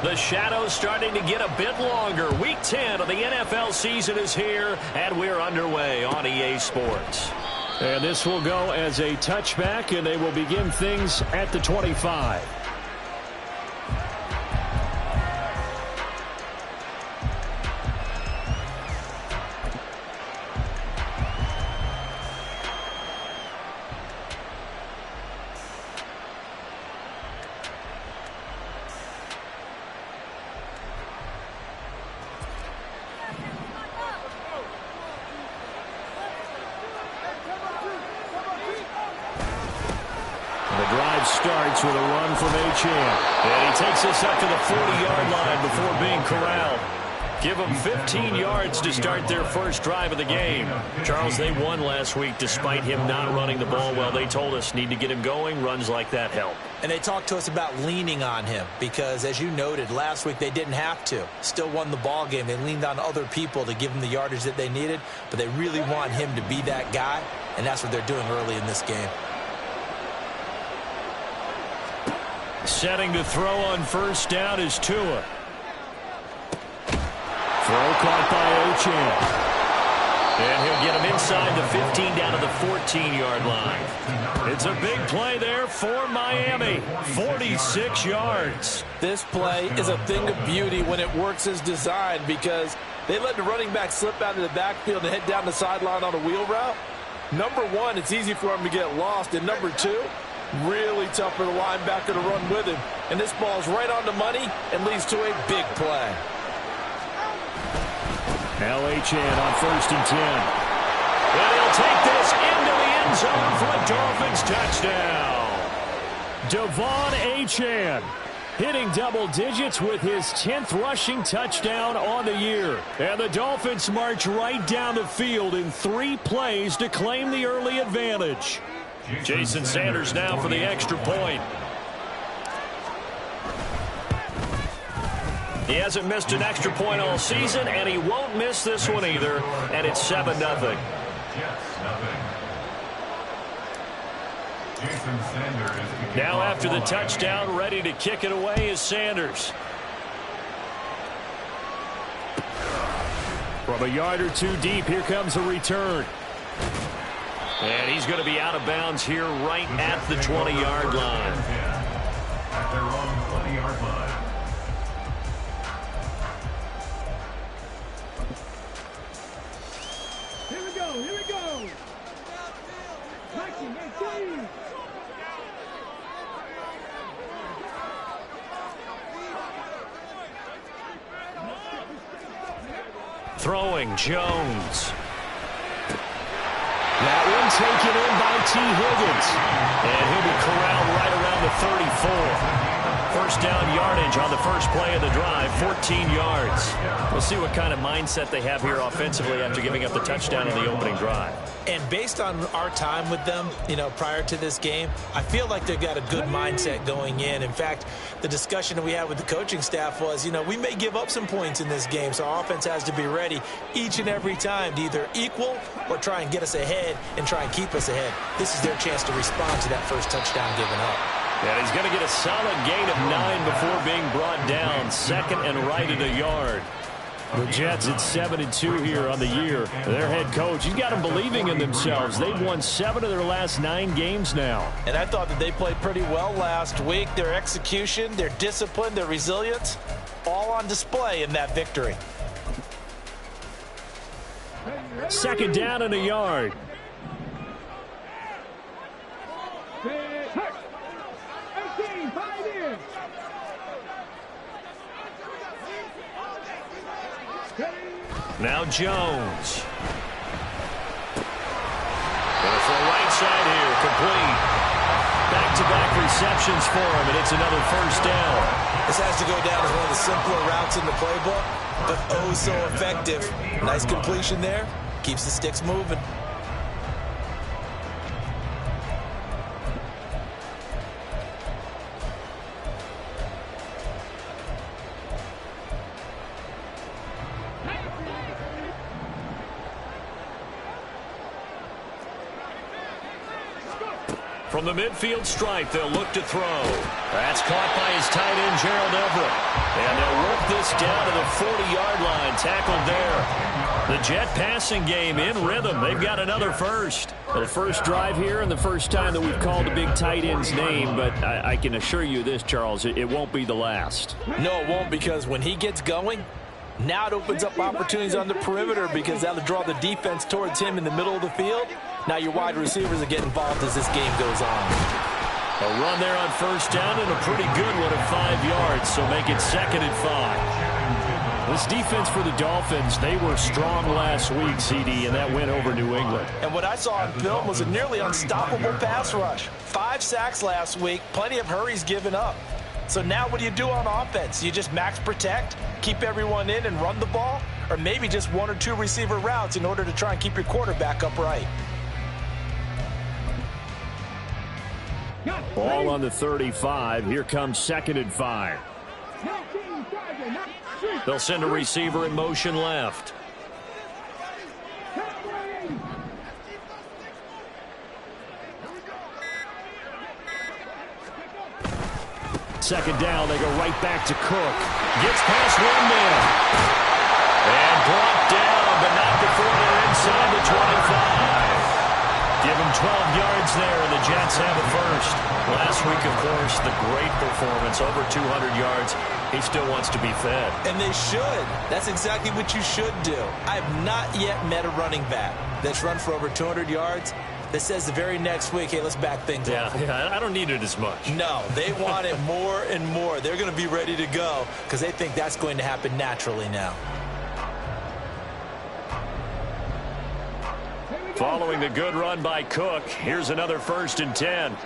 The shadow's starting to get a bit longer. Week 10 of the NFL season is here, and we're underway on EA Sports. And this will go as a touchback, and they will begin things at the 25. Starts with a run from Achane. And he takes us up to the 40-yard line before being corralled. Give them 15 yards to start their first drive of the game. Charles, they won last week despite him not running the ball well. They told us need to get him going. Runs like that help. And they talked to us about leaning on him because, as you noted, last week they didn't have to. Still won the ball game. They leaned on other people to give them the yardage that they needed, but they really want him to be that guy, and that's what they're doing early in this game. Setting to throw on first down is Tua. Throw caught by Achane. And he'll get him inside the 15 down to the 14-yard line. It's a big play there for Miami. 46 yards. This play is a thing of beauty when it works as designed because they let the running back slip out of the backfield and head down the sideline on a wheel route. Number one, it's easy for him to get lost. And number two, really tough for the linebacker to run with him. And this ball's right on the money and leads to a big play. Now Achane on 1st and 10. And he'll take this into the end zone for a Dolphins touchdown. Devon Achane hitting double digits with his 10th rushing touchdown on the year. And the Dolphins march right down the field in 3 plays to claim the early advantage. Jason Sanders now for the extra point. He hasn't missed an extra point all season, and he won't miss this one either, and it's 7-0. Now after the touchdown, ready to kick it away is Sanders. From a yard or two deep, here comes a return. And he's going to be out of bounds here right at the 20-yard line. At their own 20-yard line. Here we go, here we go. Throwing Jones. That one taken in by T. Higgins. And he'll be corralled right around the 34. First down yardage on the first play of the drive, 14 yards. We'll see what kind of mindset they have here offensively after giving up the touchdown on the opening drive. And based on our time with them, prior to this game, I feel like they've got a good mindset going in. In fact, the discussion that we had with the coaching staff was, we may give up some points in this game, so our offense has to be ready each and every time to either equal or try and get us ahead and try and keep us ahead. This is their chance to respond to that first touchdown given up. And he's going to get a solid gain of 9 before being brought down. Second and right at a yard. The Jets at 7-2 here on the year. Their head coach, he's got them believing in themselves. They've won 7 of their last 9 games now. And I thought that they played pretty well last week. Their execution, their discipline, their resilience, all on display in that victory. Second down and a yard. Now Jones. Going for a right side here, complete. Back-to-back receptions for him, and it's another first down. This has to go down as one of the simpler routes in the playbook, but oh so effective. Nice completion there. Keeps the sticks moving. From the midfield stripe, they'll look to throw. That's caught by his tight end, Gerald Everett. And they'll work this down to the 40-yard line, tackled there. The Jet passing game in rhythm. They've got another first. Well, the first drive here and the first time that we've called a big tight end's name, but I can assure you this, Charles, it won't be the last. No, it won't, because when he gets going, now it opens up opportunities on the perimeter because that'll draw the defense towards him in the middle of the field. Now your wide receivers are getting involved as this game goes on. A run there on first down and a pretty good one at 5 yards, so make it 2nd and 5. This defense for the Dolphins, they were strong last week, CD, and that went over New England. And what I saw on film was a nearly unstoppable pass rush. 5 sacks last week, plenty of hurries given up. So now what do you do on offense? You just max protect, keep everyone in and run the ball, or maybe just 1 or 2 receiver routes in order to try and keep your quarterback upright. Ball on the 35. Here comes 2nd and 5. They'll send a receiver in motion left. Second down, they go right back to Cook. Gets past one man. And brought down, but not before they're inside the 25. Give him 12 yards there, and the Jets have it first. Last week, of course, the great performance, over 200 yards. He still wants to be fed. And they should. That's exactly what you should do. I have not yet met a running back that's run for over 200 yards that says the very next week, hey, let's back things up. Yeah, I don't need it as much. No, they want it more and more. They're going to be ready to go because they think that's going to happen naturally now. Following the good run by Cook, here's another 1st and 10.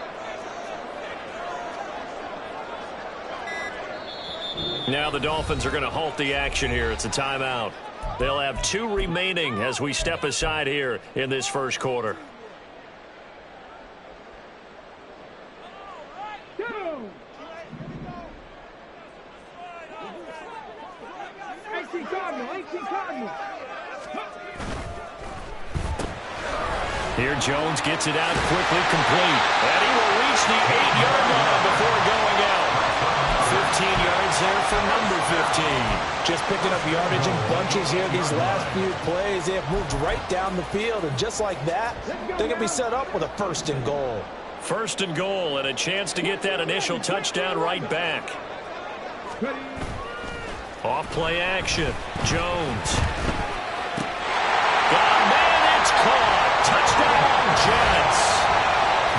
Now the Dolphins are going to halt the action here. It's a timeout. They'll have 2 remaining as we step aside here in this first quarter. Here Jones gets it out quickly, complete. And he will reach the 8-yard line before going out. 15 yards there for number 15. Just picking up yardage in bunches here these last few plays. They have moved right down the field, and just like that, they're going to be set up with a 1st and goal. 1st and goal, and a chance to get that initial touchdown right back. Off play action. Jones. Got a man, it's caught. Touchdown, Jets.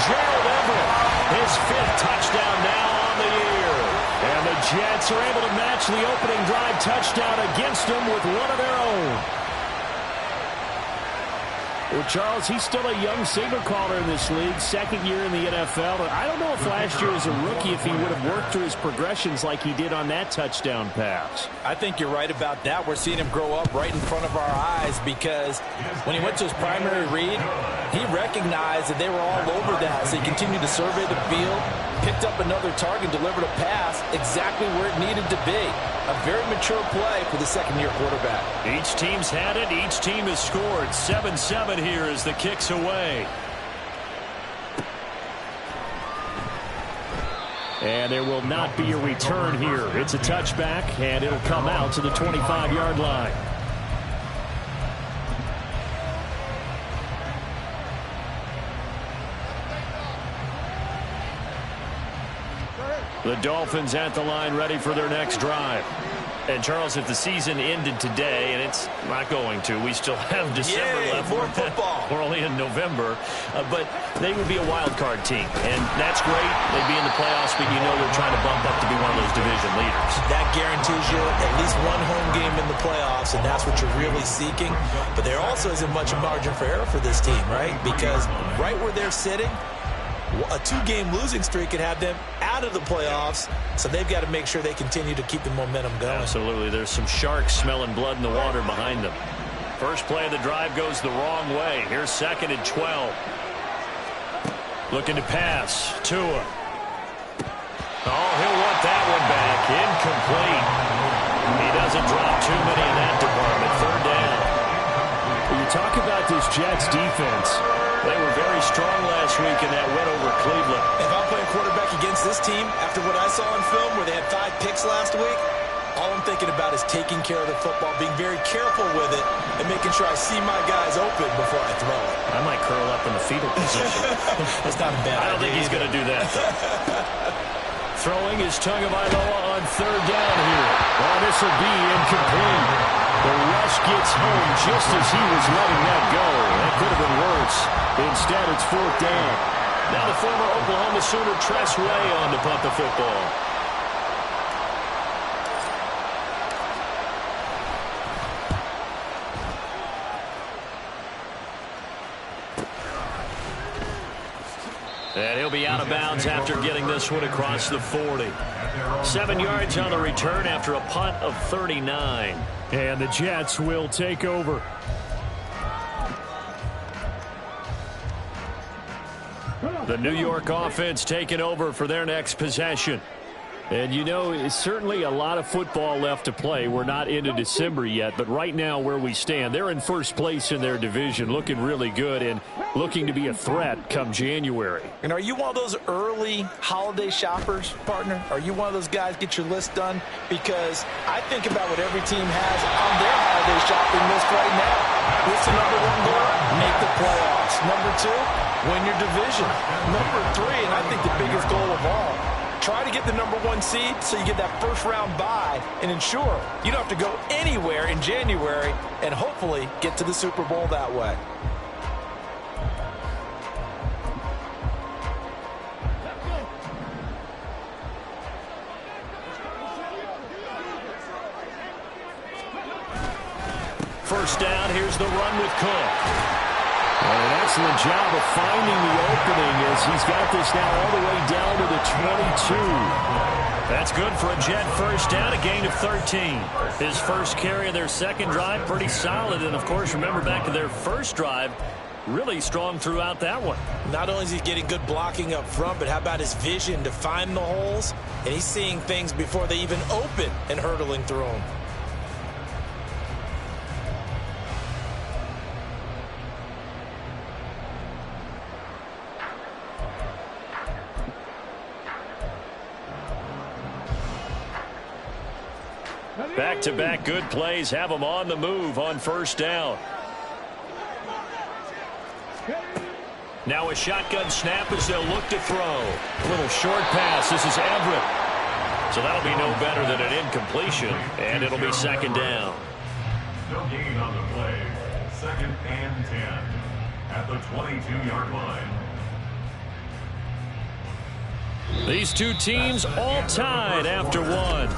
Gerald Everett, his 5th touchdown now on the year. And the Jets are able to match the opening drive touchdown against them with one of their own. Well, Charles, he's still a young signal caller in this league, 2nd year in the NFL. I don't know if last year as a rookie if he would have worked through his progressions like he did on that touchdown pass. I think you're right about that. We're seeing him grow up right in front of our eyes because when he went to his primary read, he recognized that they were all over that. So he continued to survey the field, picked up another target, delivered a pass exactly where it needed to be. A very mature play for the 2nd-year quarterback. Each team's had it. Each team has scored. 7-7 here as the kick's away. And there will not be a return here. It's a touchback, and it'll come out to the 25-yard line. The Dolphins at the line ready for their next drive. And, Charles, if the season ended today, and it's not going to, we still have December left. More football. We're only in November. But they would be a wild card team. And that's great. They'd be in the playoffs, but you know they're trying to bump up to be one of those division leaders. That guarantees you at least one home game in the playoffs, and that's what you're really seeking. But there also isn't much margin for error for this team, right? Because right where they're sitting, a 2-game losing streak could have them out of the playoffs, so they've got to make sure they continue to keep the momentum going. Absolutely. There's some sharks smelling blood in the water behind them. First play of the drive goes the wrong way. Here's 2nd and 12. Looking to pass. Tua. Oh, he'll want that one back. Incomplete. He doesn't drop too many in that department. 3rd down. You talk about this Jets defense. They were very strong last week in that win over Cleveland. If I'm playing quarterback against this team, after what I saw on film where they had 5 picks last week, all I'm thinking about is taking care of the football, being very careful with it, and making sure I see my guys open before I throw it. I might curl up in the fetal position. That's not a bad idea. I don't think he's going to do that, though. Throwing is Tagovailoa on 3rd down here. Well, this will be incomplete. The rush gets home just as he was letting that go. That could have been worse. Instead, it's 4th down. Now the former Oklahoma Sooner Tress Way on to punt the football. And he'll be out of bounds after getting this one across the 40. 7 yards on the return after a punt of 39. And the Jets will take over. The New York offense taking over for their next possession. And, you know, it's certainly a lot of football left to play. We're not into December yet, but right now where we stand, they're in first place in their division, looking really good and looking to be a threat come January. And are you one of those early holiday shoppers, partner? Are you one of those guys get your list done? Because I think about what every team has on their holiday shopping list right now. What's the number 1 goal? Make the playoffs. Number 2, win your division. Number 3, and I think the biggest goal of all, try to get the number 1 seed so you get that first-round bye and ensure you don't have to go anywhere in January and hopefully get to the Super Bowl that way. First down, here's the run with Cook. And an excellent job of finding the opening as he's got this now all the way down to the 22. That's good for a Jet first down, a gain of 13. His first carry of their second drive, pretty solid. And, of course, remember back to their first drive, really strong throughout that one. Not only is he getting good blocking up front, but how about his vision to find the holes? And he's seeing things before they even open and hurtling through them. Back-to-back good plays have them on the move on first down. Now a shotgun snap as they'll look to throw. A little short pass. This is Everett. So that'll be no better than an incompletion, and it'll be second down. No gain on the play. 2nd and 10 at the 22-yard line. These two teams all tied after one.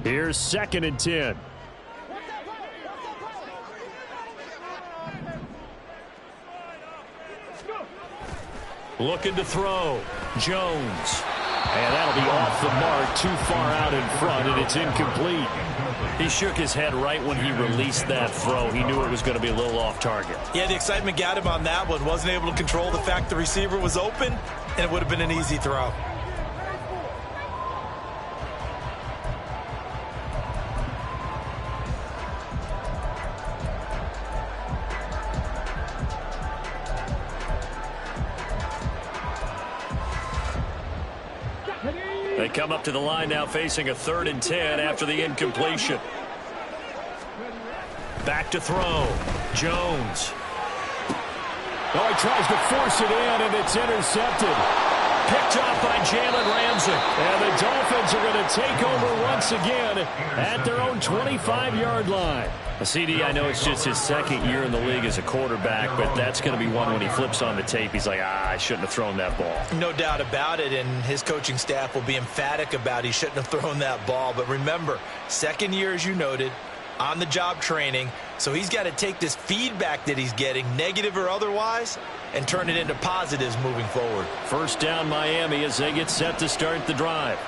Here's 2nd and 10. Looking to throw. Jones. And that'll be off the mark, too far out in front, and it's incomplete. He shook his head right when he released that throw. He knew it was going to be a little off target. Yeah, the excitement got him on that one. Wasn't able to control the fact the receiver was open, and it would have been an easy throw. They come up to the line now facing a 3rd and 10 after the incompletion. Back to throw. Jones. Oh, he tries to force it in, and it's intercepted. Picked off by Jalen Ramsey. And the Dolphins are going to take over once again at their own 25-yard line. CD, I know it's just his 2nd year in the league as a quarterback, but that's going to be one when he flips on the tape. He's like, I shouldn't have thrown that ball. No doubt about it, and his coaching staff will be emphatic about he shouldn't have thrown that ball. But remember, 2nd year, as you noted, on-the-job training, so he's got to take this feedback that he's getting, negative or otherwise, and turn it into positives moving forward. First down Miami as they get set to start the drive.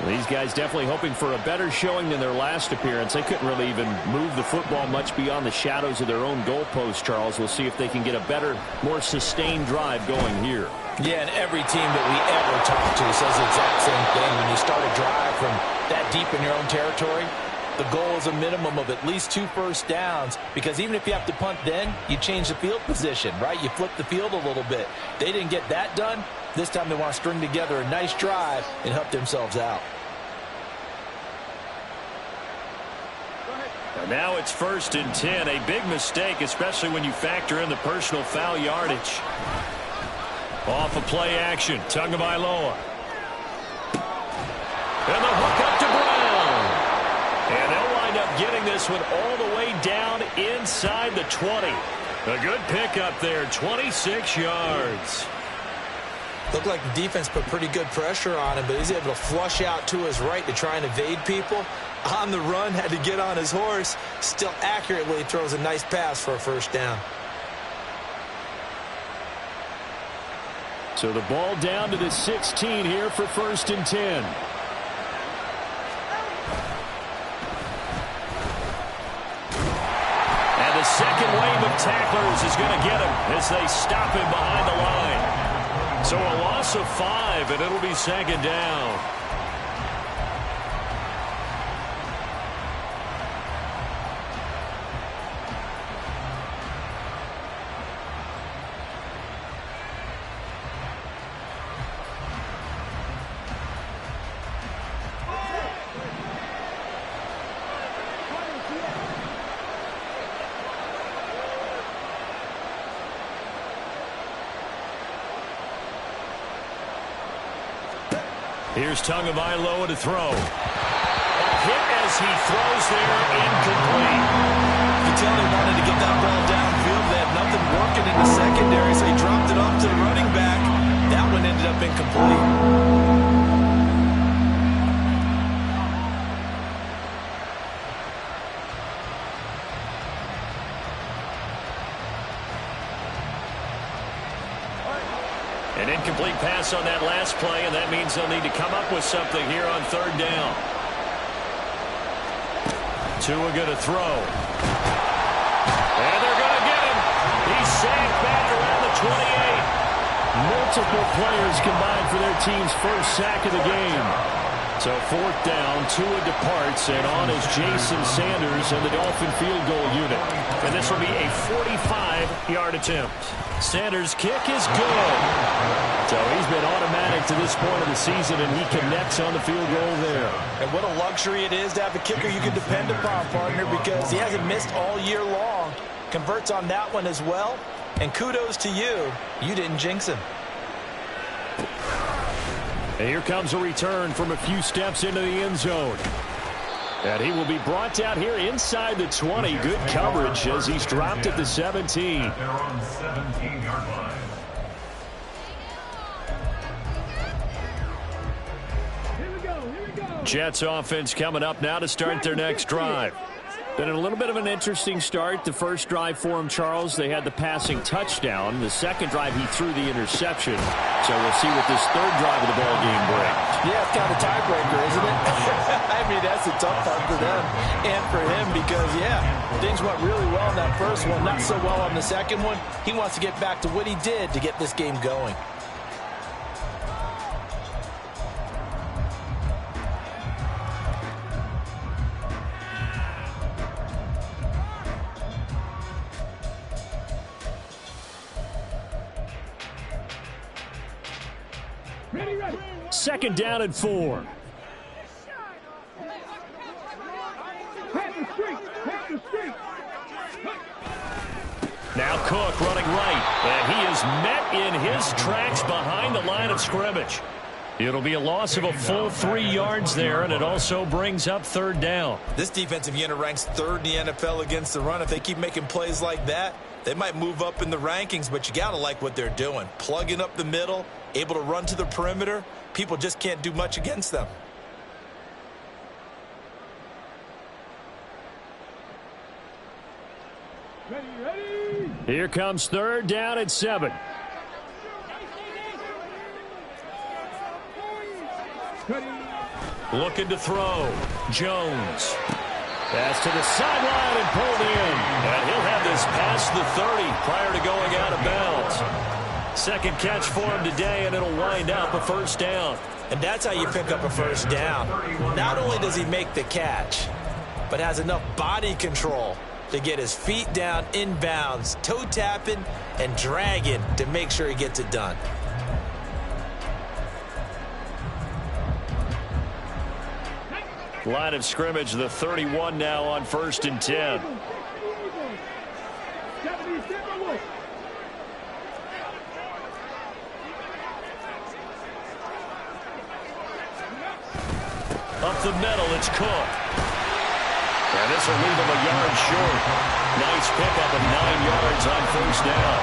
These guys definitely hoping for a better showing than their last appearance. They couldn't really even move the football much beyond the shadows of their own goalpost, Charles. We'll see if they can get a better, more sustained drive going here. Yeah, and every team that we ever talk to says the exact same thing. When you start a drive from that deep in your own territory, the goal is a minimum of at least 2 first downs, because even if you have to punt then, you change the field position, right? You flip the field a little bit. They didn't get that done. This time they want to string together a nice drive and help themselves out. And now it's 1st and 10. A big mistake, especially when you factor in the personal foul yardage. Off of play action, Tagovailoa. And the hook up to Brown. And they'll wind up getting this one all the way down inside the 20. A good pickup there, 26 yards. Looked like the defense put pretty good pressure on him, but he's able to flush out to his right to try and evade people. On the run, had to get on his horse. Still accurately throws a nice pass for a first down. So the ball down to the 16 here for 1st and 10. And the second wave of tacklers is going to get him as they stop him behind the line. So a loss of 5, and it'll be 2nd down. Here's Tagovailoa to throw. A hit as he throws there, incomplete. You can tell they wanted to get that ball downfield. They had nothing working in the secondary, so he dropped it off to the running back. That one ended up incomplete. An incomplete pass on that last play, and that means they'll need to come up with something here on 3rd down. Tua going to throw. And they're going to get him. He's sacked back around the 28. Multiple players combined for their team's first sack of the game. So 4th down, Tua departs, and on is Jason Sanders and the Dolphin field goal unit. And this will be a 45-yard attempt. Sanders' kick is good. So he's been automatic to this point of the season, and he connects on the field goal there. And what a luxury it is to have a kicker you can depend upon, partner, because he hasn't missed all year long. Converts on that one as well. And kudos to you. You didn't jinx him. And here comes a return from a few steps into the end zone. And he will be brought down here inside the 20. Good coverage as he's dropped at the 17. They're on 17-yard line. Here we go. Jets offense coming up now to start their next drive. Been a little bit of an interesting start. The first drive for him, Charles, they had the passing touchdown. The second drive, he threw the interception. So we'll see what this 3rd drive of the ball game brings. Yeah, it's kind of a tiebreaker, isn't it? I mean, that's a tough part for them and for him because, yeah, things went really well in that first one, not so well on the second one. He wants to get back to what he did to get this game going. Ready. 2nd down and 4. Hit the street. Now Cook running right, and he is met in his tracks behind the line of scrimmage. It'll be a loss of a full 3 yards there, and it also brings up 3rd down. This defensive unit ranks 3rd in the NFL against the run. If they keep making plays like that, they might move up in the rankings, but you got to like what they're doing. Plugging up the middle, able to run to the perimeter. People just can't do much against them. Ready. Here comes 3rd down and 7. Looking to throw. Jones. Pass to the sideline and pulled in. And he'll have this past the 30 prior to going out of bounds. Second catch for him today, and it'll wind up a first down. And that's how you pick up a first down. Not only does he make the catch, but has enough body control to get his feet down inbounds, toe tapping and dragging to make sure he gets it done. Line of scrimmage, the 31 now on 1st and 10. Up the middle, it's Cook. And this will leave him a yard short. Nice pickup of 9 yards on first down.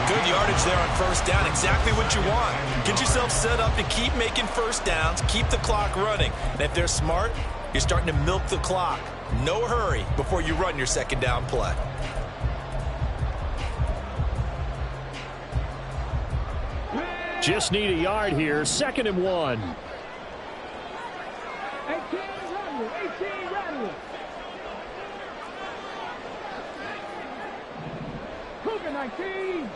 Good yardage there on first down. Exactly what you want. Get yourself set up to keep making first downs, keep the clock running. And if they're smart, you're starting to milk the clock. No hurry before you run your second down play. Just need a yard here. 2nd and 1. 18 Rodney. Cougar 19.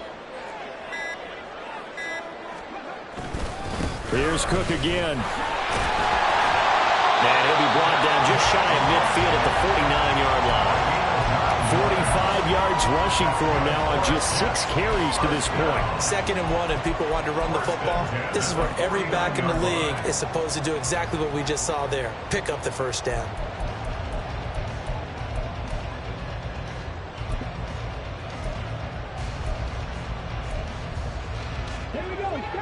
Here's Cook again. And he'll be brought down just shy of midfield at the 49-yard line. 45 yards rushing for him now on just 6 carries to this point. 2nd and 1 and people want to run the football. This is where every back in the league is supposed to do exactly what we just saw there. Pick up the first down.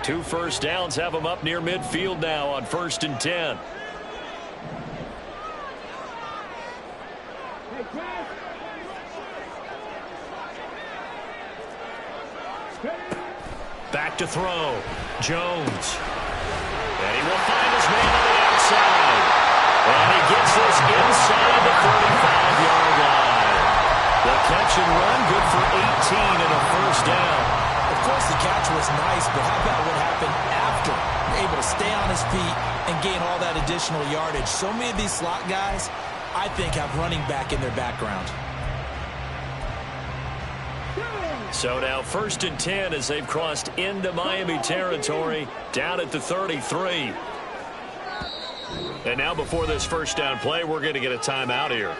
Two first downs have him up near midfield now on 1st and 10. Back to throw. Jones. And he will find his man on the outside. And he gets this inside the 45-yard line. The catch and run, good for 18 and a first down. Of course, the catch was nice, but how about what happened after? Able to stay on his feet and gain all that additional yardage. So many of these slot guys, I think, have running back in their background. So now 1st and 10 as they've crossed into Miami territory, down at the 33. And now before this first down play, we're going to get a timeout here.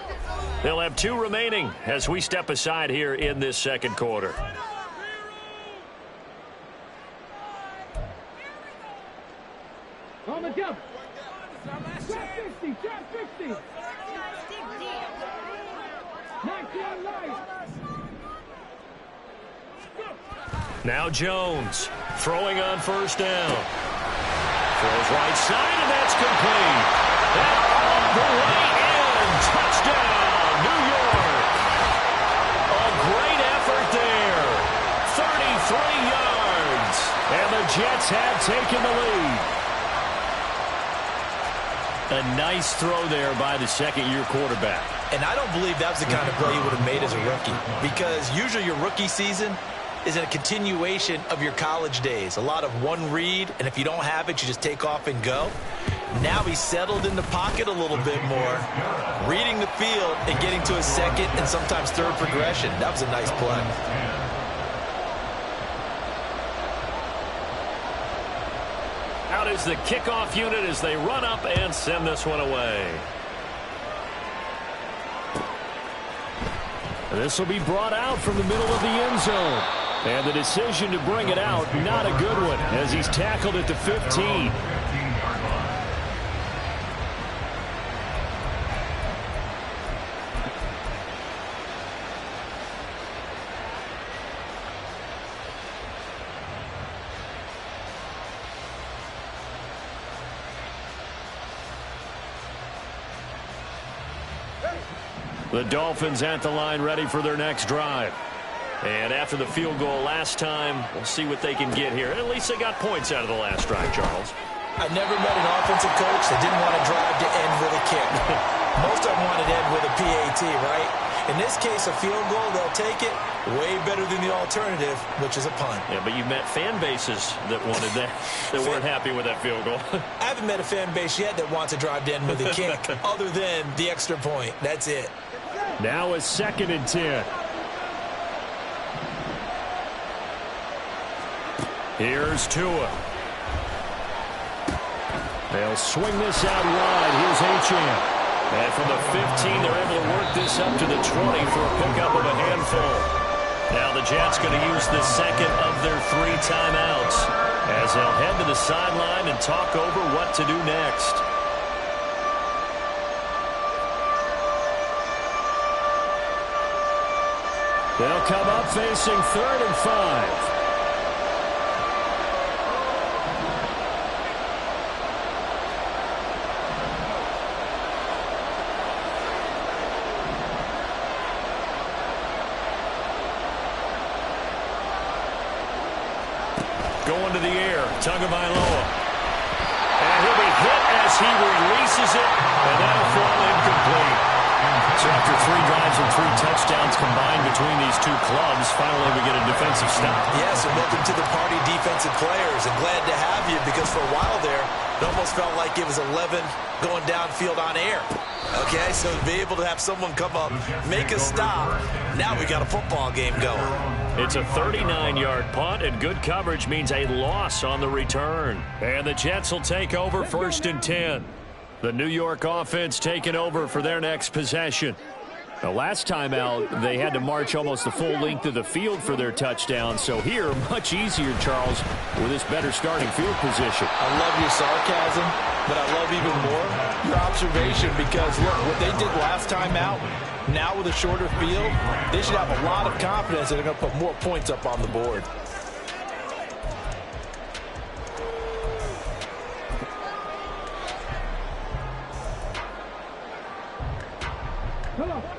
They'll have 2 remaining as we step aside here in this second quarter. On the jump. Trap 50. Trap 50. 19 light. Now Jones throwing on first down. Throws right side, and that's complete. And on the way in, touchdown, New York. A great effort there. 33 yards. And the Jets have taken the lead. A nice throw there by the second-year quarterback. And I don't believe that was the kind of play he would have made as a rookie, because usually your rookie season is a continuation of your college days. A lot of one read, and if you don't have it, you just take off and go. Now he's settled in the pocket a little bit more, reading the field and getting to his second and sometimes third progression. That was a nice play. Out is the kickoff unit as they run up and send this one away. This will be brought out from the middle of the end zone. And the decision to bring it out, not a good one, as he's tackled at the 15. The Dolphins at the line ready for their next drive. And after the field goal last time, we'll see what they can get here. At least they got points out of the last drive, Charles. I've never met an offensive coach that didn't want a drive to end with a kick. Most of them wanted to end with a PAT, right? In this case, a field goal, they'll take it. Way better than the alternative, which is a punt. Yeah, but you met fan bases that wanted that, that weren't happy with that field goal. I haven't met a fan base yet that wants to drive in with a kick other than the extra point. That's it. Now a 2nd and 10. Here's Tua. They'll swing this out wide. Here's Achane. And from the 15, they're able to work this up to the 20 for a pickup of a handful. Now the Jets going to use the second of their 3 timeouts as they'll head to the sideline and talk over what to do next. They'll come up facing 3rd and 5. Going to the air, Tagovailoa. And he'll be hit as he releases it, and that'll fall incomplete. So after 3 drives and 3 touchdowns combined between these two clubs, finally we get a defensive stop. Yes, and welcome to the party, defensive players, and glad to have you because for a while there, it almost felt like it was 11 going downfield on air. Okay, so to be able to have someone come up, make a stop, now we got a football game going. It's a 39-yard punt, and good coverage means a loss on the return. And the Jets will take over 1st and 10. The New York offense taking over for their next possession. The last time out, they had to march almost the full length of the field for their touchdown. So here, much easier, Charles, with this better starting field position. I love your sarcasm, but I love even more your observation because, look, what they did last time out, now with a shorter field, they should have a lot of confidence that they're going to put more points up on the board.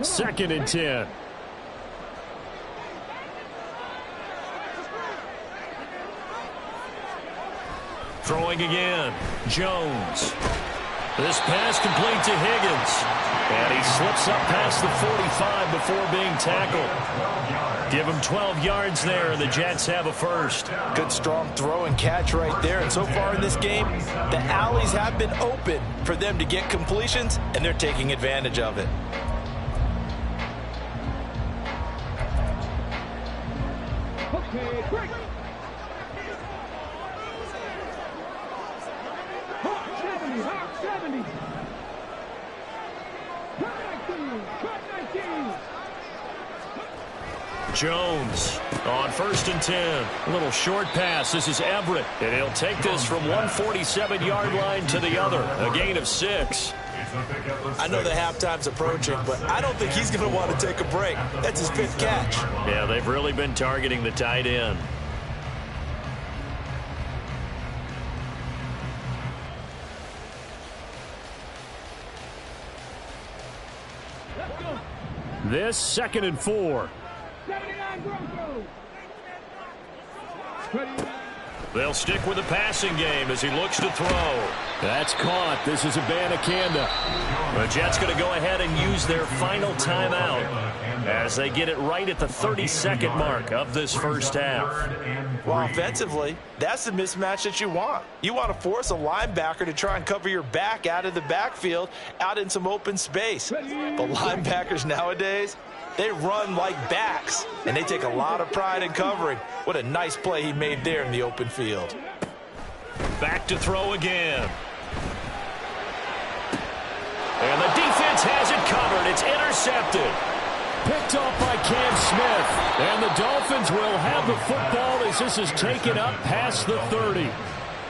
Second and 10. Throwing again, Jones. This pass complete to Higgins. And he slips up past the 45 before being tackled. Give him 12 yards there, and the Jets have a first. Good strong throw and catch right there. And so far in this game, the alleys have been open for them to get completions, and they're taking advantage of it. Okay, break. 70, 70. Cut 19. Jones on 1st and 10. A little short pass. This is Everett. And he'll take this from 147-yard line to the other. A gain of 6. I know the halftime's approaching, but I don't think he's going to want to take a break. That's his 5th catch. Yeah, they've really been targeting the tight end. This 2nd and 4. 79 Broncos. They'll stick with the passing game as he looks to throw. That's caught. This is Abanikanda. The Jets going to go ahead and use their final timeout as they get it right at the 32nd mark of this first half. Well, offensively, that's the mismatch that you want. You want to force a linebacker to try and cover your back out of the backfield, out in some open space. But linebackers nowadays, they run like backs, and they take a lot of pride in covering. What a nice play he made there in the open field. Back to throw again. And the defense has it covered. It's intercepted. Picked off by Cam Smith. And the Dolphins will have the football as this is taken up past the 30.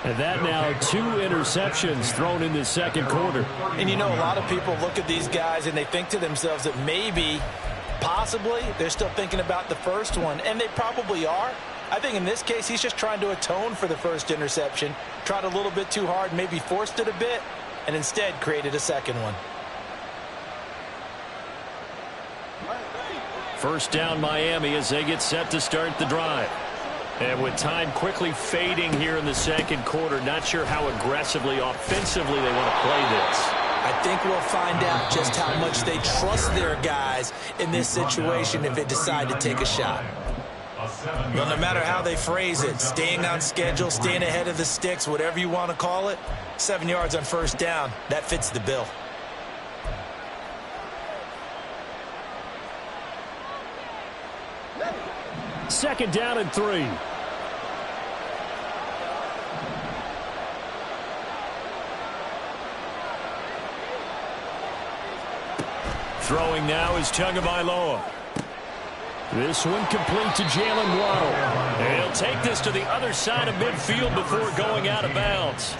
And that now 2 interceptions thrown in the second quarter. And you know, a lot of people look at these guys and they think to themselves that maybe, possibly, they're still thinking about the first one. And they probably are. I think in this case, he's just trying to atone for the first interception. Tried a little bit too hard, maybe forced it a bit, and instead created a second one. First down Miami as they get set to start the drive. And with time quickly fading here in the second quarter, not sure how aggressively, offensively they want to play this. I think we'll find out just how much they trust their guys in this situation if they decide to take a shot. Well, no matter how they phrase it, staying on schedule, staying ahead of the sticks, whatever you want to call it, 7 yards on first down, that fits the bill. Second down and 3. Throwing now is Tagovailoa. This one complete to Jalen Waddle. He'll take this to the other side of midfield before going out of bounds.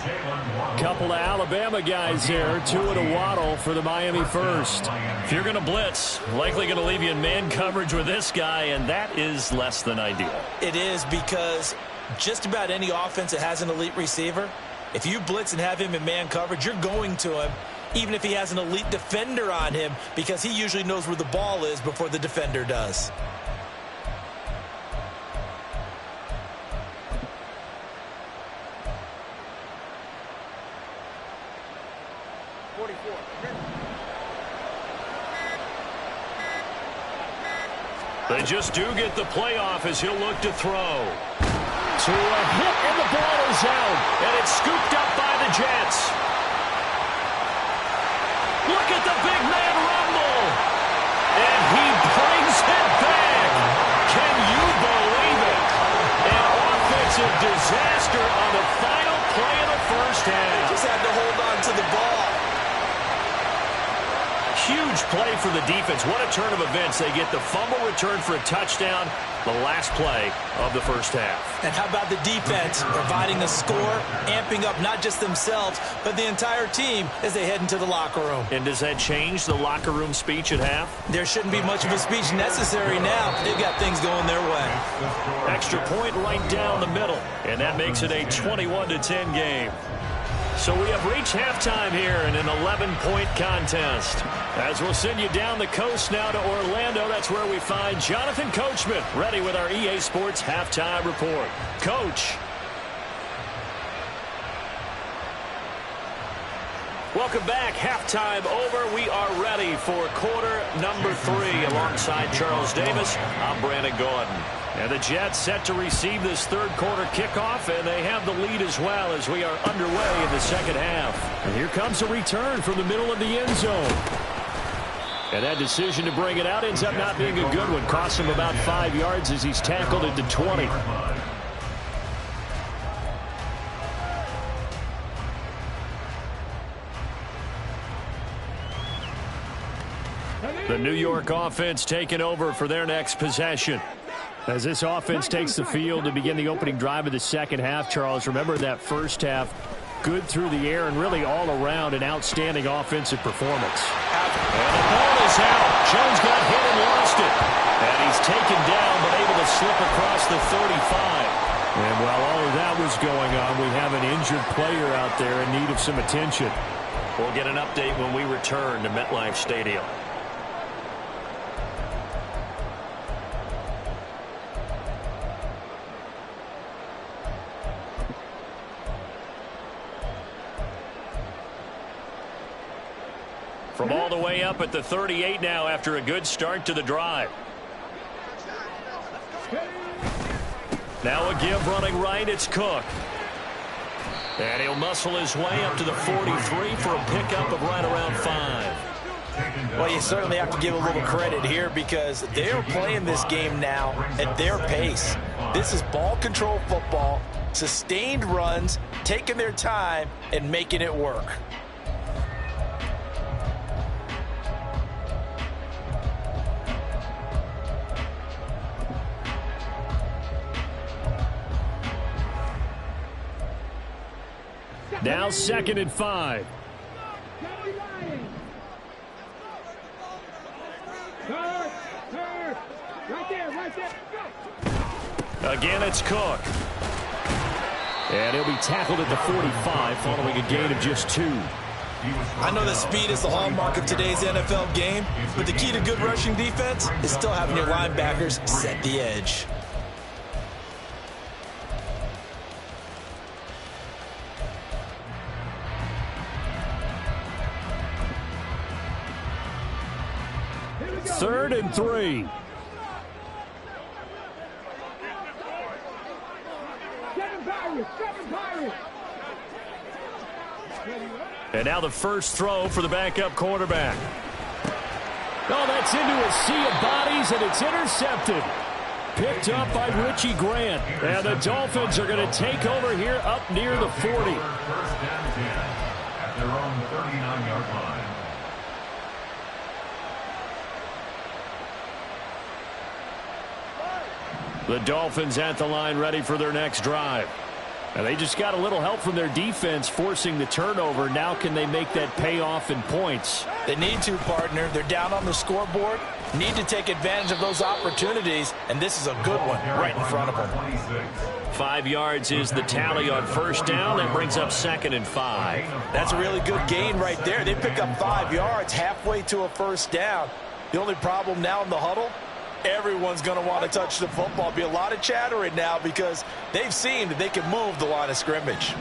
Couple of Alabama guys there, Tua to Waddle for the Miami first. If you're going to blitz, likely going to leave you in man coverage with this guy, and that is less than ideal. It is, because just about any offense that has an elite receiver, if you blitz and have him in man coverage, you're going to him, even if he has an elite defender on him, because he usually knows where the ball is before the defender does. They just do get the playoff as he'll look to throw. To a hit, and the ball is out. And it's scooped up by the Jets. Look at the big man rumble. And he brings it back. Can you believe it? An offensive disaster on the final play of the first half. Just had to hold on to the ball. Huge play for the defense. What a turn of events. They get the fumble return for a touchdown, the last play of the first half. And how about the defense providing a score, amping up not just themselves, but the entire team as they head into the locker room. And does that change the locker room speech at half? There shouldn't be much of a speech necessary now. They've got things going their way. Extra point right down the middle, and that makes it a 21-10 game. So we have reached halftime here in an 11-point contest. As we'll send you down the coast now to Orlando, that's where we find Jonathan Coachman, ready with our EA Sports Halftime Report. Coach. Welcome back. Halftime over. We are ready for quarter number 3. Alongside Charles Davis, I'm Brandon Gordon. And the Jets set to receive this third quarter kickoff, and they have the lead as well as we are underway in the second half. And here comes a return from the middle of the end zone. And that decision to bring it out ends up not being a good one. Costs him about 5 yards as he's tackled into 20. The New York offense taking over for their next possession. As this offense takes the field to begin the opening drive of the second half, Charles, remember that first half, good through the air and really all around an outstanding offensive performance. And the ball is out. Jones got hit and lost it. And he's taken down but able to slip across the 35. And while all of that was going on, we have an injured player out there in need of some attention. We'll get an update when we return to MetLife Stadium. From all the way up at the 38 now after a good start to the drive. Now a give running right, it's Cook. And he'll muscle his way up to the 43 for a pickup of right around 5. Well, you certainly have to give a little credit here because they're playing this game now at their pace. This is ball control football, sustained runs, taking their time, and making it work. Now 2nd and 5. Again, it's Cook. And he'll be tackled at the 45 following a gain of just 2. I know that speed is the hallmark of today's NFL game, but the key to good rushing defense is still having your linebackers set the edge. 3rd and 3. And now the first throw for the backup quarterback. Oh, that's into a sea of bodies, and it's intercepted. Picked up by Richie Grant. And the Dolphins are going to take over here up near the 40. First and 10 at their own 39-yard line. The Dolphins at the line ready for their next drive. And they just got a little help from their defense forcing the turnover. Now can they make that pay off in points? They need to, partner. They're down on the scoreboard. Need to take advantage of those opportunities, and this is a good one right in front of them. 5 yards is the tally on first down. That brings up 2nd and 5. That's a really good gain right there. They pick up 5 yards halfway to a first down. The only problem now in the huddle, everyone's going to want to touch the football. Be a lot of chattering now because they've seen that they can move the line of scrimmage.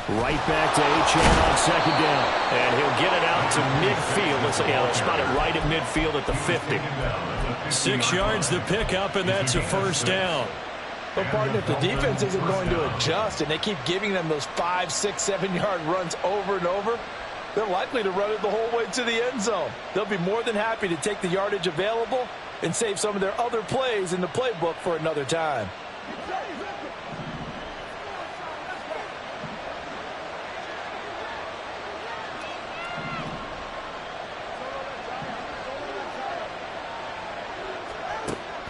Right back to Achane on 2nd down. And he'll get it out to midfield. Let's spot it right at midfield at the 50. 6 yards the pickup, and that's a first down. But, partner, if the defense isn't going to adjust and they keep giving them those 5, 6, 7-yard runs over and over, they're likely to run it the whole way to the end zone. They'll be more than happy to take the yardage available and save some of their other plays in the playbook for another time.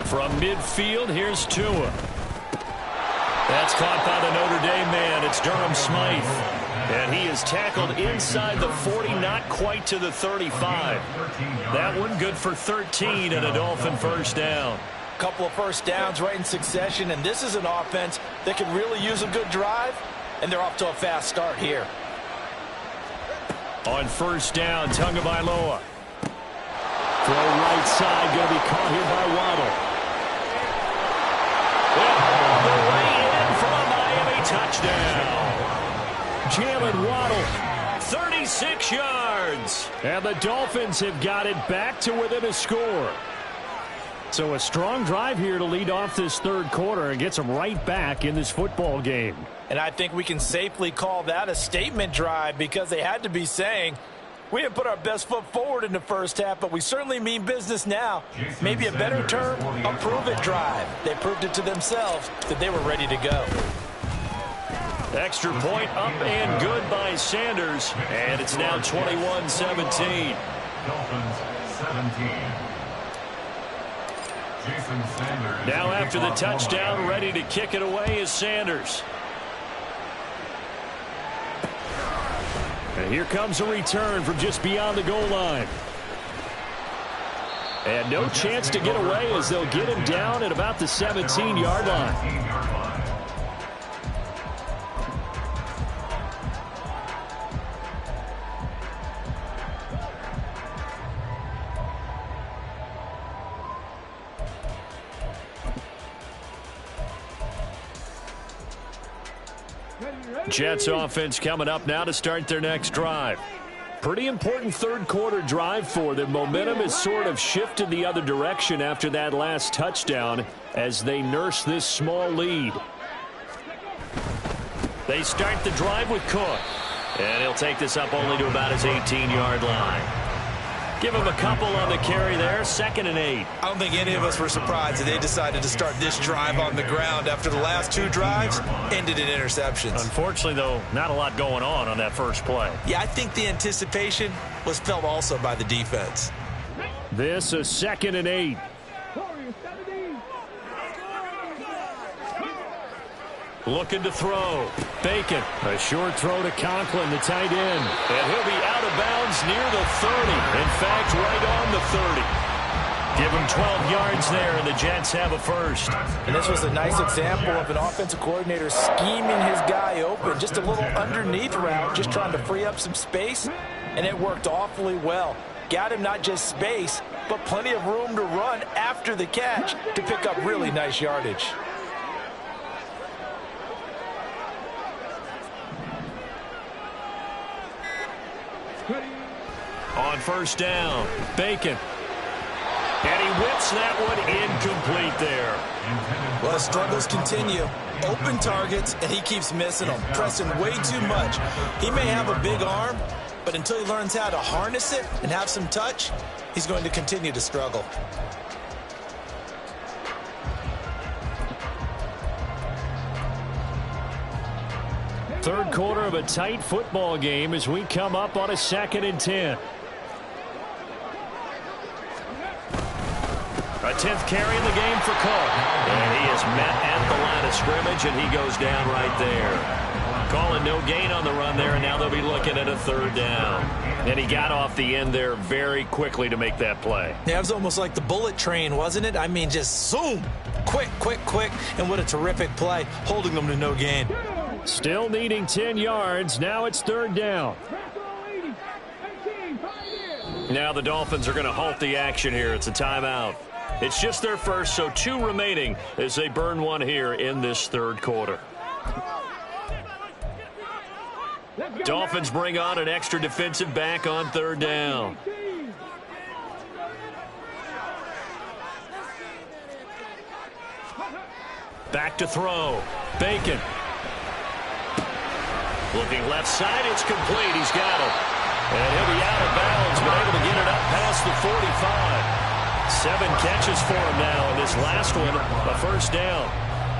From midfield, here's Tua. That's caught by the Notre Dame man. It's Durham Smythe. And he is tackled inside the 40, not quite to the 35. That one good for 13 and a Dolphin first down. Couple of first downs right in succession, and this is an offense that can really use a good drive, and they're off to a fast start here. On first down, Tagovailoa. Throw right side, going to be caught here by Waddle. The way in for a Miami touchdown. Jalen Waddle, 36 yards. and the Dolphins have got it back to within a score. So a strong drive here to lead off this third quarter and gets them right back in this football game. And I think we can safely call that a statement drive because they had to be saying, we didn't put our best foot forward in the first half, but we certainly mean business now. Maybe a better term, a prove-it drive. They proved it to themselves that they were ready to go. Extra point up and good by Sanders, and it's now 21-17. Dolphins 17. Jason Sanders. Now after the touchdown, ready to kick it away is Sanders. And here comes a return from just beyond the goal line. And no chance to get away as they'll get him down at about the 17-yard line. Jets offense coming up now to start their next drive. Pretty important third quarter drive for them. Momentum has sort of shifted the other direction after that last touchdown as they nurse this small lead. They start the drive with Cook. And he'll take this up only to about his 18-yard line. Give him a couple on the carry there, 2nd and 8. I don't think any of us were surprised that they decided to start this drive on the ground after the last two drives ended in interceptions. Unfortunately, though, not a lot going on that first play. Yeah, I think the anticipation was felt also by the defense. This is 2nd and 8. Looking to throw. Bacon. A short throw to Conklin, the tight end. And he'll be out of bounds near the 30. In fact, right on the 30. Give him 12 yards there, and the Jets have a first. And this was a nice example of an offensive coordinator scheming his guy open. Just a little underneath route, just trying to free up some space, and it worked awfully well. Got him not just space, but plenty of room to run after the catch to pick up really nice yardage. On first down, Bacon. And he whips that one incomplete there. Well, struggles continue. Open targets, and he keeps missing them, pressing way too much. He may have a big arm, but until he learns how to harness it and have some touch, he's going to continue to struggle. Third quarter of a tight football game as we come up on a 2nd and 10. A 10th carry in the game for Cook. And he is met at the line of scrimmage, and he goes down right there. Calling no gain on the run there, and now they'll be looking at a 3rd down. And he got off the end there very quickly to make that play. Yeah, it was almost like the bullet train, wasn't it? I mean, just zoom. Quick, quick, quick. And what a terrific play, holding them to no gain. Still needing 10 yards. Now it's 3rd down. Now the Dolphins are going to halt the action here. It's a timeout. It's just their first, so 2 remaining as they burn one here in this 3rd quarter. Dolphins bring on an extra defensive back on 3rd down. Back to throw. Bacon. Looking left side, it's complete. He's got it. And he'll be out of bounds, but able to get it up past the 45. 7 catches for him now, and this last one, a 1st down.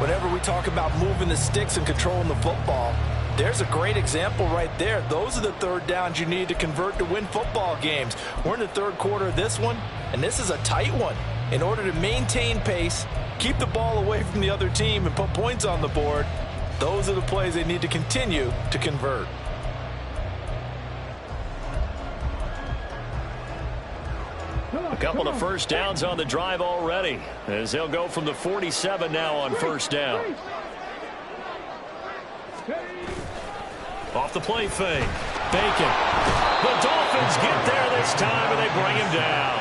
Whenever we talk about moving the sticks and controlling the football, there's a great example right there. Those are the 3rd downs you need to convert to win football games. We're in the 3rd quarter of this one, and this is a tight one. In order to maintain pace, keep the ball away from the other team, and put points on the board, those are the plays they need to continue to convert. A couple of 1st downs on the drive already, as they'll go from the 47 now on 1st down. Off the play fake. Bacon. The Dolphins get there this time, and they bring him down.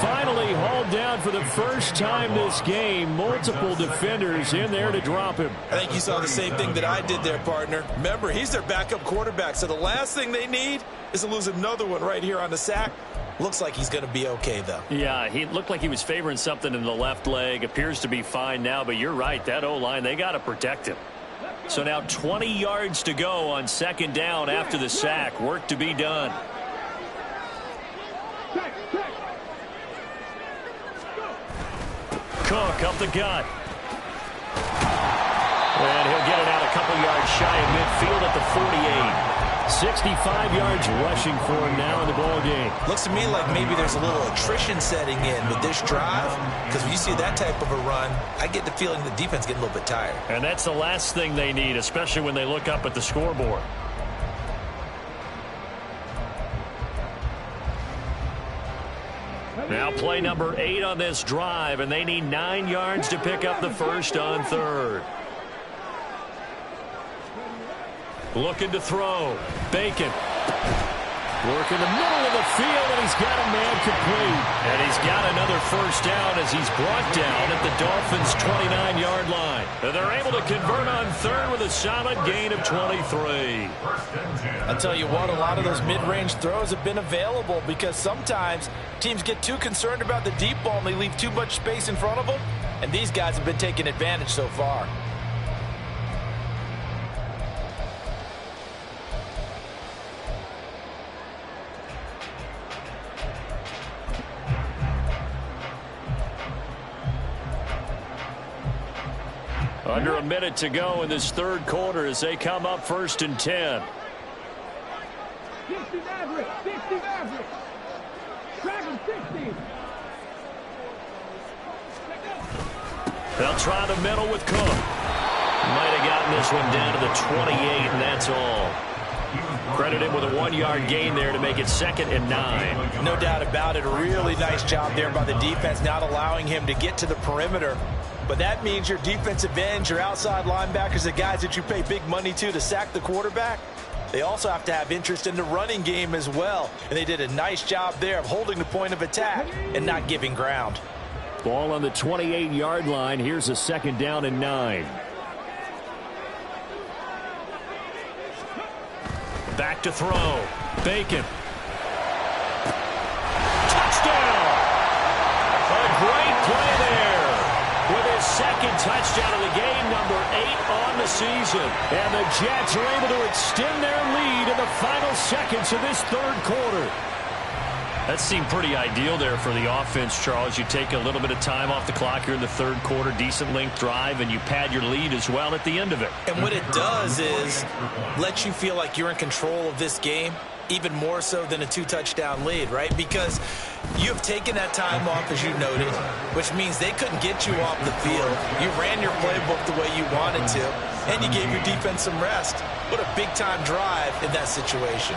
Finally hauled down for the first time this game. Multiple defenders in there to drop him. I think you saw the same thing that I did there, partner. Remember, he's their backup quarterback, so the last thing they need is to lose another one right here on the sack. Looks like he's going to be okay, though. Yeah, he looked like he was favoring something in the left leg. Appears to be fine now, but you're right. That O-line, they got to protect him. So now 20 yards to go on 2nd down after the sack. Work to be done. Cook up the gut. And he'll get it out a couple yards shy of midfield at the 48. 65 yards rushing for him now in the ball game. Looks to me like maybe there's a little attrition setting in with this drive, because when you see that type of a run, I get the feeling the defense getting a little bit tired. And that's the last thing they need, especially when they look up at the scoreboard. Now play number 8 on this drive, and they need 9 yards to pick up the first on 3rd. Looking to throw. Bacon. Work in the middle of the field, and he's got a man complete. And he's got another 1st down as he's brought down at the Dolphins' 29-yard line. And they're able to convert on 3rd with a solid gain of 23. I'll tell you what, a lot of those mid-range throws have been available because sometimes teams get too concerned about the deep ball and they leave too much space in front of them. And these guys have been taking advantage so far. Under a minute to go in this 3rd quarter as they come up 1st and 10. 60 Maverick, 60 Maverick. Drag him 60. They'll try the middle with Cook. Might have gotten this one down to the 28, and that's all. Credited with a 1-yard gain there to make it 2nd and 9. No doubt about it. A really nice job there by the defense, not allowing him to get to the perimeter. But that means your defensive ends, your outside linebackers, the guys that you pay big money to sack the quarterback, they also have to have interest in the running game as well. And they did a nice job there of holding the point of attack and not giving ground. Ball on the 28-yard line. Here's a 2nd down and 9. Back to throw. Bacon. touchdown of the game, number 8 on the season. And the Jets are able to extend their lead in the final seconds of this third quarter. That seemed pretty ideal there for the offense, Charles. You take a little bit of time off the clock here in the third quarter, decent length drive, and you pad your lead as well at the end of it. And what it does is let you feel like you're in control of this game, even more so than a 2-touchdown lead, right? Because you have taken that time off, as you noted, which means they couldn't get you off the field. You ran your playbook the way you wanted to, and you gave your defense some rest. What a big-time drive in that situation.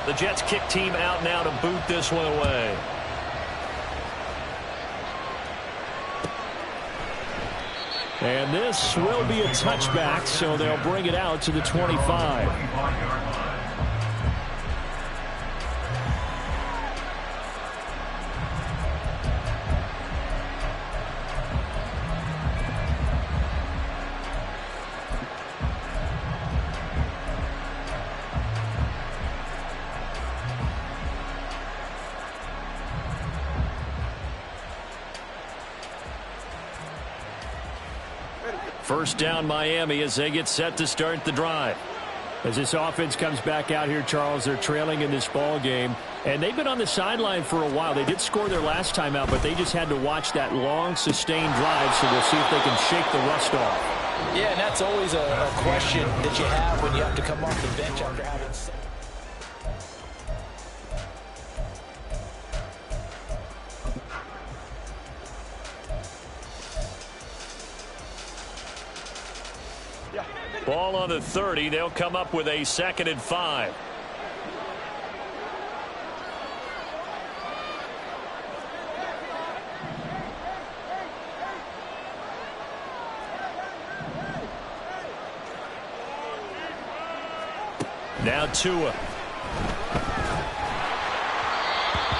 The Jets kick team out now to boot this one away. And this will be a touchback, so they'll bring it out to the 25. First down, Miami, as they get set to start the drive. As this offense comes back out here, Charles, they're trailing in this ball game, and they've been on the sideline for a while. They did score their last time out, but they just had to watch that long, sustained drive, so we'll see if they can shake the rust off. Yeah, and that's always a question that you have when you have to come off the bench after having... Ball on the 30. They'll come up with a 2nd and 5. Now Tua.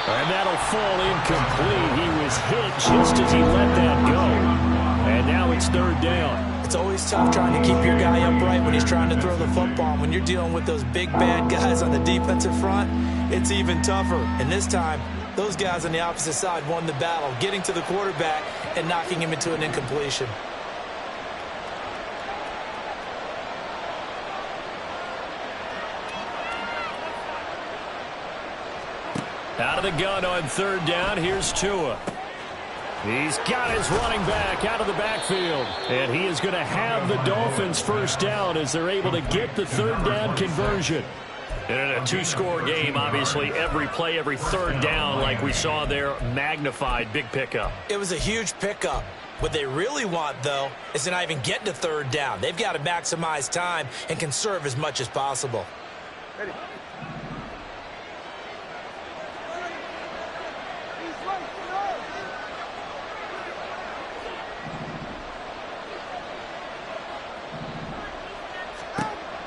And that'll fall incomplete. He was hit just as he let that go. And now it's 3rd down. It's always tough trying to keep your guy upright when he's trying to throw the football. When you're dealing with those big, bad guys on the defensive front, it's even tougher. And this time, those guys on the opposite side won the battle, getting to the quarterback and knocking him into an incompletion. Out of the gun on 3rd down. Here's Tua. He's got his running back out of the backfield. And he is going to have the Dolphins first down as they're able to get the 3rd down conversion. And in a 2-score game, obviously, every play, every 3rd down, like we saw there, magnified. Big pickup. It was a huge pickup. What they really want, though, is to not even get to 3rd down. They've got to maximize time and conserve as much as possible. Ready.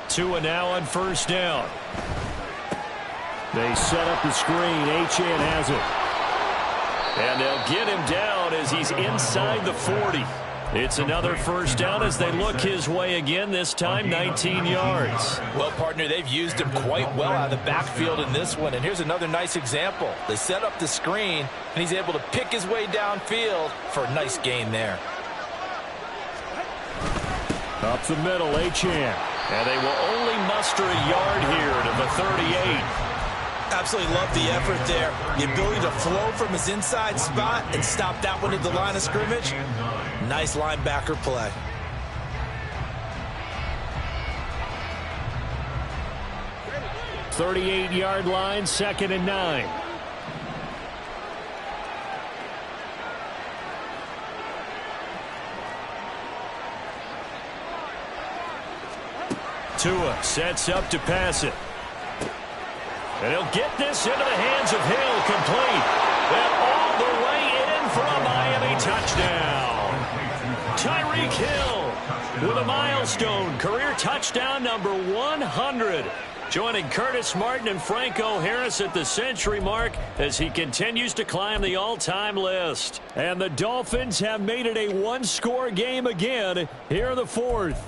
Tua now on 1st down. They set up the screen. Achane has it. And they'll get him down as he's inside the 40. It's another 1st down as they look his way again, this time 19 yards. Well, partner, they've used him quite well out of the backfield in this one. And here's another nice example. They set up the screen, and he's able to pick his way downfield for a nice gain there. Up the middle, Achane. And they will only muster a yard here to the 38. Absolutely love the effort there. The ability to flow from his inside spot and stop that one at the line of scrimmage. Nice linebacker play. .38-yard line, 2nd and 9. Tua sets up to pass it. And he'll get this into the hands of Hill, complete. And all the way in for a Miami touchdown. Tyreek Hill with a milestone career touchdown number 100. Joining Curtis Martin and Franco Harris at the century mark as he continues to climb the all-time list. And the Dolphins have made it a 1-score game again here in the 4th.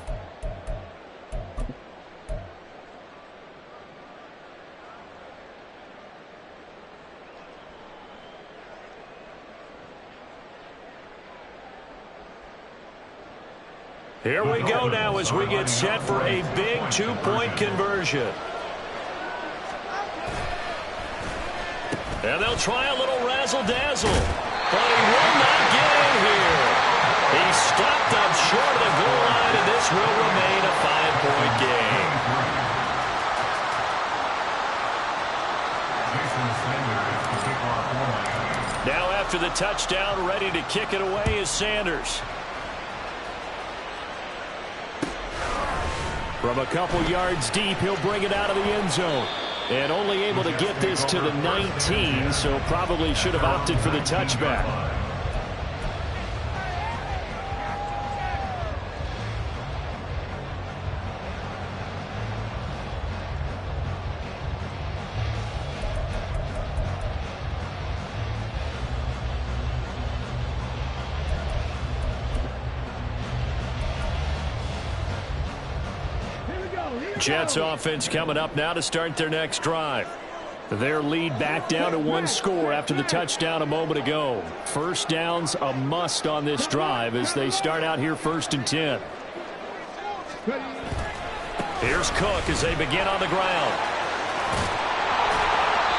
Here we go now as we get set for a big two-point conversion. And they'll try a little razzle-dazzle, but he will not get in here. He stopped up short of the goal line, and this will remain a 5-point game. Now after the touchdown, ready to kick it away is Sanders. From a couple yards deep, he'll bring it out of the end zone. And only able to get this to the 19, so probably should have opted for the touchback. Jets offense coming up now to start their next drive. Their lead back down to one score after the touchdown a moment ago. First down's a must on this drive as they start out here 1st and 10. Here's Cook as they begin on the ground.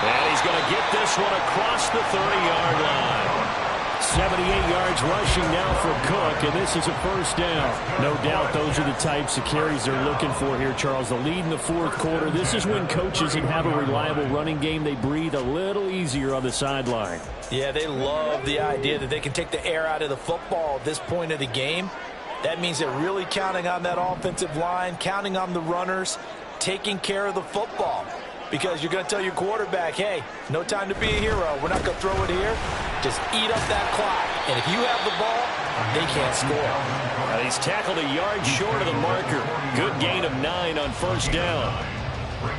And he's going to get this one across the 30-yard line. 78 yards rushing now for Cook, and this is a first down. No doubt those are the types of carries they're looking for here, Charles. The lead in the 4th quarter. This is when coaches that have a reliable running game, they breathe a little easier on the sideline. Yeah, they love the idea that they can take the air out of the football at this point of the game. That means they're really counting on that offensive line, counting on the runners, taking care of the football. Because you're going to tell your quarterback, hey, no time to be a hero. We're not going to throw it here. Just eat up that clock. And if you have the ball, they can't score. He's tackled a yard short of the marker. Good gain of 9 on first down.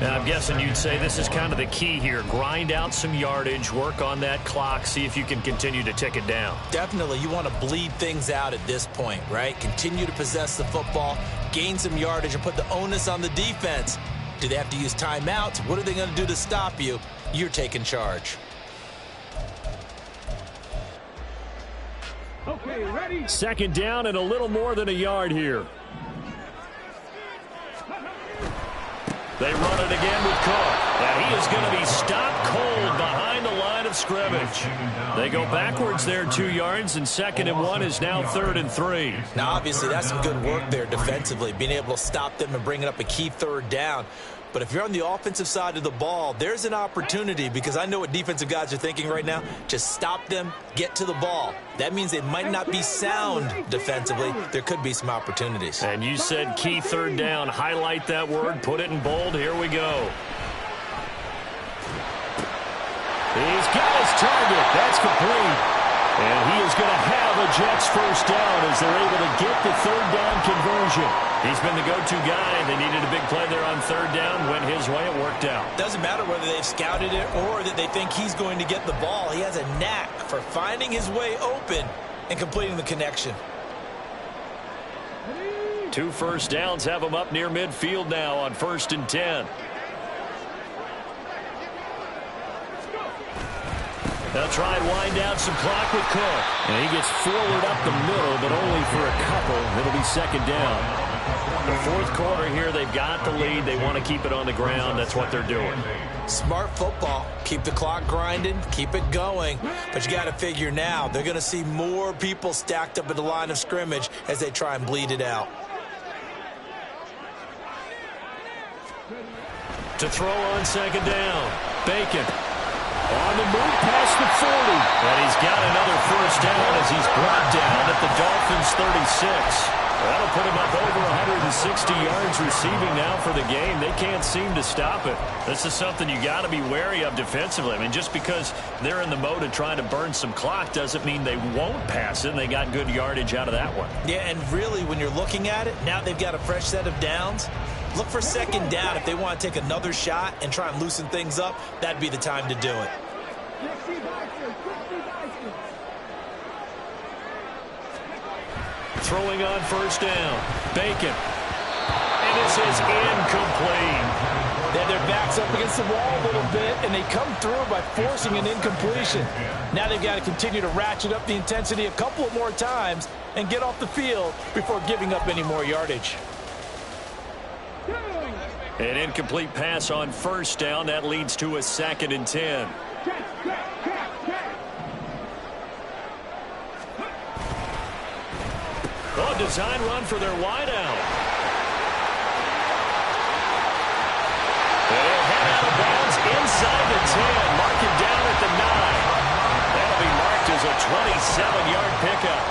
Now, I'm guessing you'd say this is kind of the key here. Grind out some yardage, work on that clock, see if you can continue to tick it down. Definitely. You want to bleed things out at this point, right? Continue to possess the football, gain some yardage, and put the onus on the defense. Do they have to use timeouts? What are they going to do to stop you? You're taking charge. Okay, ready? 2nd down and a little more than a yard here. They run it again with Cook. And he is going to be stopped cold behind the line of scrimmage. They go backwards there 2 yards, and 2nd and 1 is now 3rd and 3. Now, obviously, that's some good work there defensively, being able to stop them and bringing up a key 3rd down. But if you're on the offensive side of the ball, there's an opportunity, because I know what defensive guys are thinking right now. Just stop them, get to the ball. That means they might not be sound defensively. There could be some opportunities. And you said key 3rd down. Highlight that word, put it in bold. Here we go. He's got his target. That's complete. And he is going to have a Jets first down as they're able to get the 3rd down conversion. He's been the go-to guy. They needed a big play there on 3rd down. Went his way. It worked out. Doesn't matter whether they've scouted it or that they think he's going to get the ball. He has a knack for finding his way open and completing the connection. 2 first downs have him up near midfield now on 1st and 10. They'll try and wind down some clock with Cook. And he gets forward up the middle, but only for a couple. It'll be 2nd down. The 4th quarter here, they've got the lead. They want to keep it on the ground. That's what they're doing. Smart football. Keep the clock grinding. Keep it going. But you got to figure now, they're going to see more people stacked up at the line of scrimmage as they try and bleed it out. To throw on 2nd down. Bacon. On the move past the 40. And he's got another first down as he's brought down at the Dolphins 36. That'll put him up over 160 yards receiving now for the game. They can't seem to stop it. This is something you got to be wary of defensively. I mean, just because they're in the mode of trying to burn some clock doesn't mean they won't pass it. And they got good yardage out of that one. Yeah, and really, when you're looking at it, now they've got a fresh set of downs. Look for 2nd down. If they want to take another shot and try and loosen things up, that'd be the time to do it. Throwing on 1st down. Bacon. And this is incomplete. They have their backs up against the wall a little bit, and they come through by forcing an incompletion. Now they've got to continue to ratchet up the intensity a couple of more times and get off the field before giving up any more yardage. An incomplete pass on first down. That leads to a 2nd and 10. Oh, design run for their wideout. They'll head out of bounds inside the 10. Mark it down at the 9. That'll be marked as a 27-yard pickup.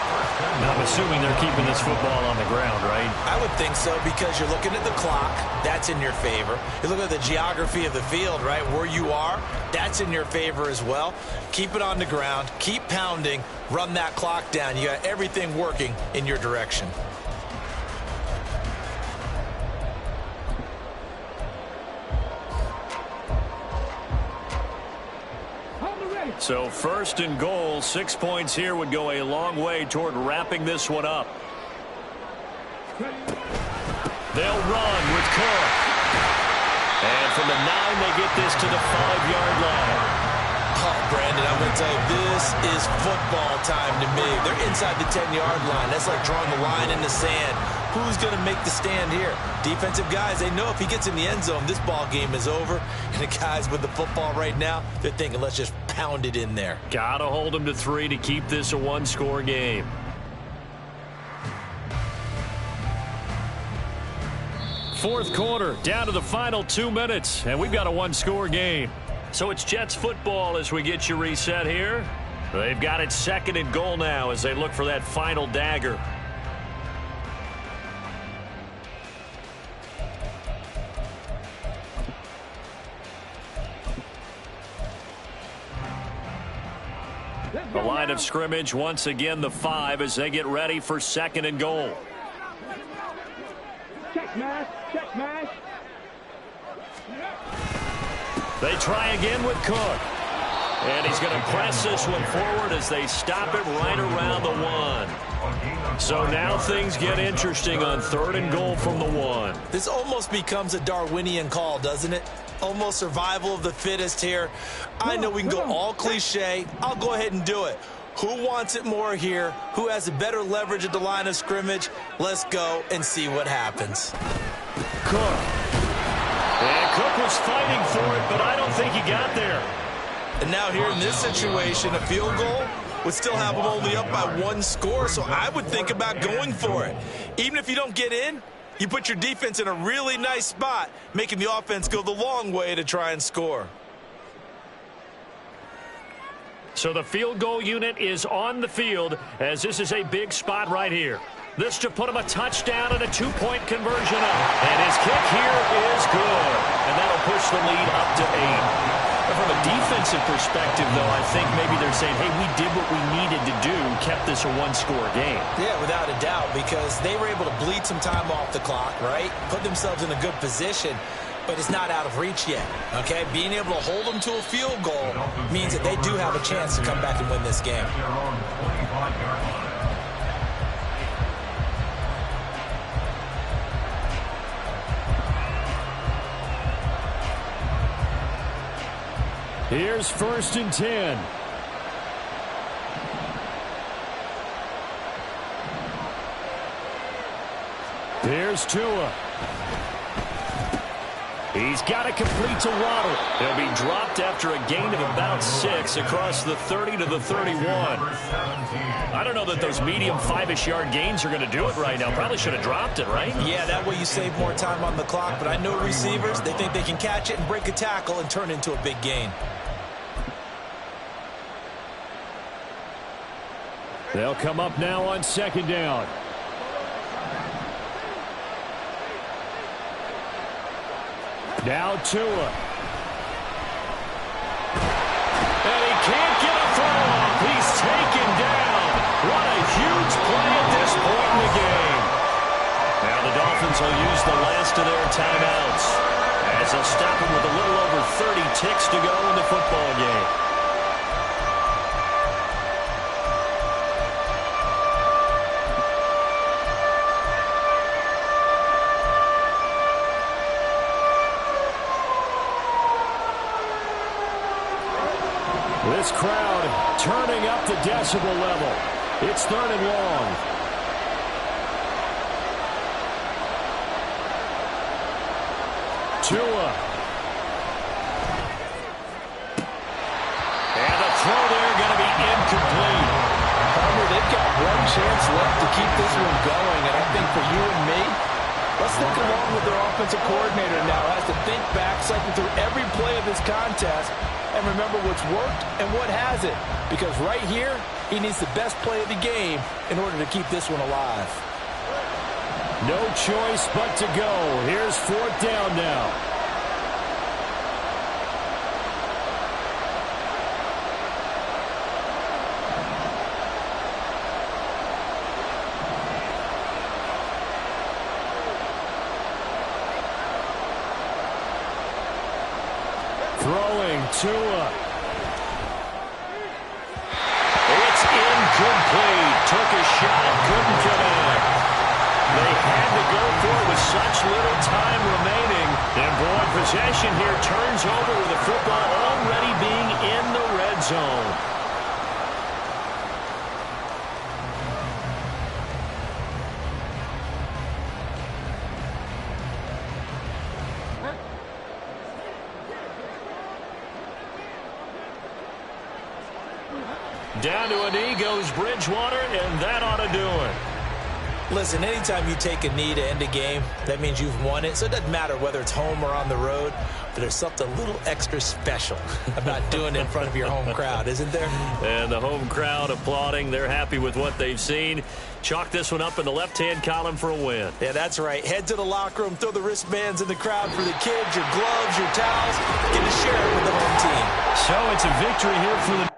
I'm assuming they're keeping this football on the ground, right? I would think so, because you're looking at the clock. That's in your favor. You look at the geography of the field, right? Where you are, that's in your favor as well. Keep it on the ground. Keep pounding. Run that clock down. You got everything working in your direction. So 1st and goal, 6 points here would go a long way toward wrapping this one up. They'll run with Cook. And from the 9, they get this to the 5-yard line. Oh, Brandon, I'm going to tell you, this is football time to me. They're inside the 10-yard line. That's like drawing the line in the sand. Who's going to make the stand here? Defensive guys, they know if he gets in the end zone, this ball game is over. And the guys with the football right now, they're thinking, let's just pound it in there. Got to hold them to 3 to keep this a 1-score game. Fourth quarter, down to the final 2 minutes, and we've got a 1-score game. So it's Jets football as we get you reset here. They've got it 2nd and goal now as they look for that final dagger. The line of scrimmage, once again, the 5 as they get ready for 2nd and goal. Check mash, check mash. They try again with Cook. And he's going to press this one forward as they stop it right around the 1. So now things get interesting on 3rd and goal from the 1. This almost becomes a Darwinian call, doesn't it? Almost survival of the fittest here. I know we can go all cliche. I'll go ahead and do it. Who wants it more here? Who has a better leverage at the line of scrimmage? Let's go and see what happens. Cook. And Cook was fighting for it, but I don't think he got there. And now here in this situation, a field goal would still have them only up by 1 score, so I would think about going for it. Even if you don't get in, you put your defense in a really nice spot, making the offense go the long way to try and score. So the field goal unit is on the field as this is a big spot right here. This to put him a touchdown and a 2-point conversion up. And his kick here is good. And that'll push the lead up to 8. But from a defensive perspective, though, I think maybe they're saying, hey, we did what we needed to do, kept this a 1-score game. Yeah, without a doubt, because they were able to bleed some time off the clock, right? Put themselves in a good position, but it's not out of reach yet, okay? Being able to hold them to a field goal means that they do have a chance to come back and win this game. Here's 1st and 10. Here's Tua. He's got it complete to Waddle. He'll be dropped after a gain of about 6 across the 30 to the 31. I don't know that those medium 5-ish yard gains are going to do it right now. Probably should have dropped it, right? Yeah, that way you save more time on the clock. But I know receivers, they think they can catch it and break a tackle and turn it into a big gain. They'll come up now on 2nd down. Now Tua. And he can't get a throw off. He's taken down. What a huge play at this point in the game. Now the Dolphins will use the last of their timeouts as they'll stop him with a little over 30 ticks to go in the football game. This crowd turning up the decibel level. It's 3rd and long. chance left to keep this one going, and I think for you and me, let's think along with their offensive coordinator now as to think back, cycle through every play of this contest, and remember what's worked and what hasn't. Because right here, he needs the best play of the game in order to keep this one alive. No choice but to go. Here's 4th down now. Throwing Tua. It's incomplete. Took a shot, couldn't connect. They had to go for it with such little time remaining. And boy, possession here turns over with the football already being in the red zone. Down to a knee goes Bridgewater, and that ought to do it. Listen, anytime you take a knee to end a game, that means you've won it. So it doesn't matter whether it's home or on the road, but there's something a little extra special about doing it in front of your home crowd, isn't there? And the home crowd applauding. They're happy with what they've seen. Chalk this one up in the left-hand column for a win. Yeah, that's right. Head to the locker room, throw the wristbands in the crowd for the kids, your gloves, your towels. Get to share it with the home team. So it's a victory here for the